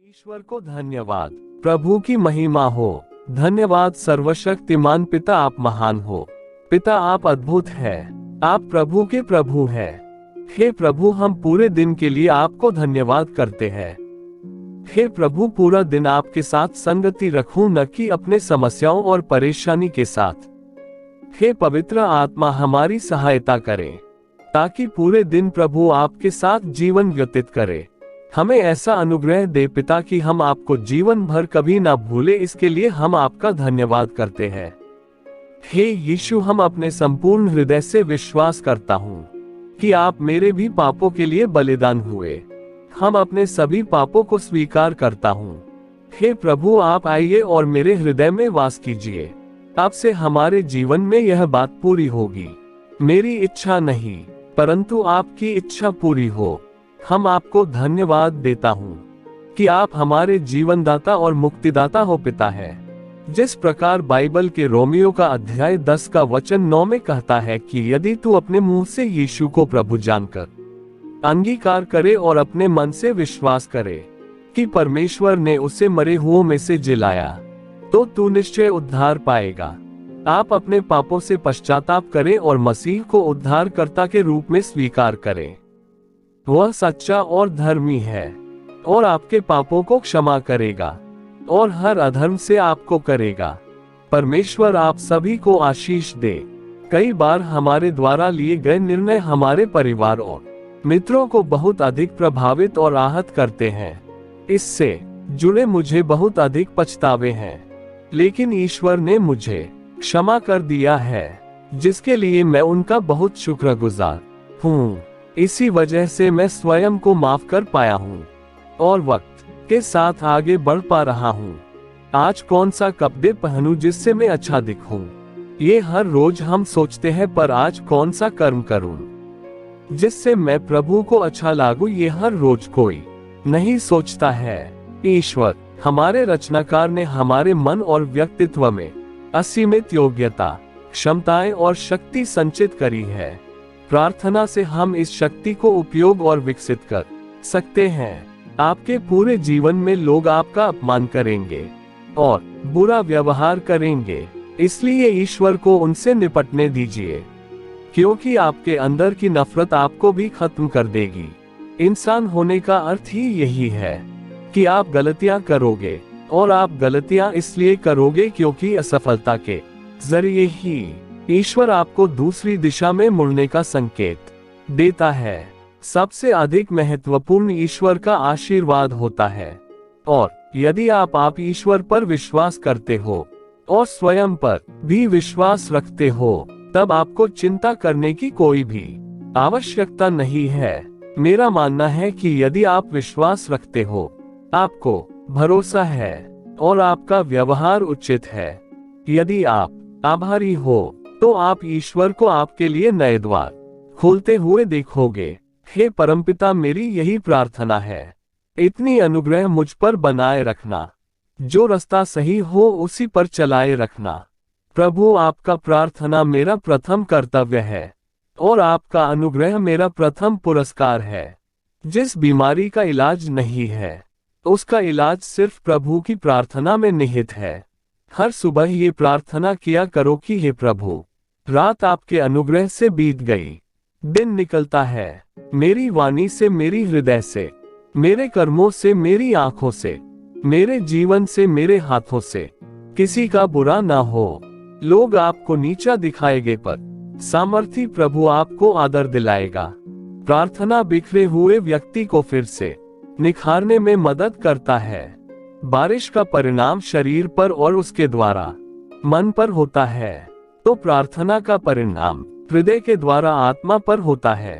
ईश्वर को धन्यवाद। प्रभु की महिमा हो। धन्यवाद सर्वशक्तिमान पिता, आप महान हो। पिता, आप अद्भुत हैं। आप प्रभु के प्रभु हैं। हे प्रभु, हम पूरे दिन के लिए आपको धन्यवाद करते हैं। हे प्रभु, पूरा दिन आपके साथ संगति रखूं, न कि अपने समस्याओं और परेशानी के साथ। हे पवित्र आत्मा, हमारी सहायता करें ताकि पूरे दिन प्रभु आपके साथ जीवन व्यतीत करें। हमें ऐसा अनुग्रह दे पिता कि हम आपको जीवन भर कभी ना भूले। इसके लिए हम आपका धन्यवाद करते हैं। हे यीशु, हम अपने संपूर्ण हृदय से विश्वास करता हूँ कि आप मेरे भी पापों के लिए बलिदान हुए। हम अपने सभी पापों को स्वीकार करता हूँ। हे प्रभु, आप आइए और मेरे हृदय में वास कीजिए। आपसे हमारे जीवन में यह बात पूरी होगी। मेरी इच्छा नहीं, परंतु आपकी इच्छा पूरी हो। हम आपको धन्यवाद देता हूँ कि आप हमारे जीवनदाता और मुक्तिदाता हो पिता है। जिस प्रकार बाइबल के रोमियो का अध्याय 10 का वचन 9 में कहता है कि यदि तू अपने मुंह से यीशु को प्रभु जानकर अंगीकार करे और अपने मन से विश्वास करे कि परमेश्वर ने उसे मरे हुओं में से जिलाया, तो तू निश्चय उद्धार पाएगा। आप अपने पापों से पश्चाताप करें और मसीह को उद्धारकर्ता के रूप में स्वीकार करें। वह सच्चा और धर्मी है और आपके पापों को क्षमा करेगा और हर अधर्म से आपको करेगा। परमेश्वर आप सभी को आशीष दे। कई बार हमारे द्वारा लिए गए निर्णय हमारे परिवार और मित्रों को बहुत अधिक प्रभावित और आहत करते हैं। इससे जुड़े मुझे बहुत अधिक पछतावे हैं, लेकिन ईश्वर ने मुझे क्षमा कर दिया है, जिसके लिए मैं उनका बहुत शुक्रगुजार हूँ। इसी वजह से मैं स्वयं को माफ कर पाया हूँ और वक्त के साथ आगे बढ़ पा रहा हूँ। आज कौन सा कपड़े पहनूं जिससे मैं अच्छा दिखूं, ये हर रोज हम सोचते हैं, पर आज कौन सा कर्म करूं जिससे मैं प्रभु को अच्छा लागूं, ये हर रोज कोई नहीं सोचता है। ईश्वर हमारे रचनाकार ने हमारे मन और व्यक्तित्व में असीमित योग्यता, क्षमताएं और शक्ति संचित करी है। प्रार्थना से हम इस शक्ति को उपयोग और विकसित कर सकते हैं। आपके पूरे जीवन में लोग आपका अपमान करेंगे और बुरा व्यवहार करेंगे, इसलिए ईश्वर को उनसे निपटने दीजिए, क्योंकि आपके अंदर की नफरत आपको भी खत्म कर देगी। इंसान होने का अर्थ ही यही है कि आप गलतियां करोगे, और आप गलतियां इसलिए करोगे क्योंकि असफलता के जरिए ही ईश्वर आपको दूसरी दिशा में मुड़ने का संकेत देता है। सबसे अधिक महत्वपूर्ण ईश्वर का आशीर्वाद होता है, और यदि आप ईश्वर पर विश्वास करते हो और स्वयं पर भी विश्वास रखते हो, तब आपको चिंता करने की कोई भी आवश्यकता नहीं है। मेरा मानना है कि यदि आप विश्वास रखते हो, आपको भरोसा है और आपका व्यवहार उचित है, यदि आप आभारी हो, तो आप ईश्वर को आपके लिए नए द्वार खोलते हुए देखोगे। हे परमपिता, मेरी यही प्रार्थना है, इतनी अनुग्रह मुझ पर बनाए रखना, जो रास्ता सही हो उसी पर चलाए रखना। प्रभु, आपका प्रार्थना मेरा प्रथम कर्तव्य है और आपका अनुग्रह मेरा प्रथम पुरस्कार है। जिस बीमारी का इलाज नहीं है, उसका इलाज सिर्फ प्रभु की प्रार्थना में निहित है। हर सुबह ये प्रार्थना किया करो कि हे प्रभु, रात आपके अनुग्रह से बीत गई, दिन निकलता है। मेरी वाणी से, मेरी हृदय से, मेरे कर्मों से, मेरी आंखों से, मेरे जीवन से, मेरे हाथों से किसी का बुरा ना हो। लोग आपको नीचा दिखाएंगे, पर सामर्थी प्रभु आपको आदर दिलाएगा। प्रार्थना बिखरे हुए व्यक्ति को फिर से निखारने में मदद करता है। बारिश का परिणाम शरीर पर और उसके द्वारा मन पर होता है, तो प्रार्थना का परिणाम हृदय के द्वारा आत्मा पर होता है।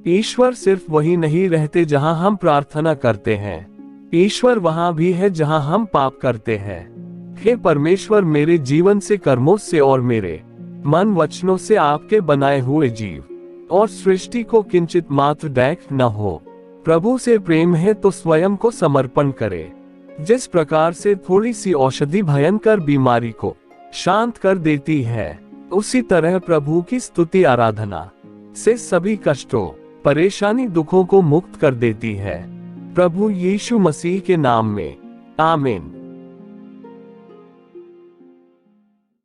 ईश्वर सिर्फ वही नहीं रहते जहां हम प्रार्थना करते हैं, ईश्वर वहां भी है जहां हम पाप करते हैं। हे परमेश्वर, मेरे जीवन से, कर्मों से और मेरे मन वचनों से आपके बनाए हुए जीव और सृष्टि को किंचित मात्र डैक न हो। प्रभु से प्रेम है तो स्वयं को समर्पण करे। जिस प्रकार से थोड़ी सी औषधि भयंकर बीमारी को शांत कर देती है, उसी तरह प्रभु की स्तुति आराधना से सभी कष्टों, परेशानी, दुखों को मुक्त कर देती है। प्रभु यीशु मसीह के नाम में, आमीन।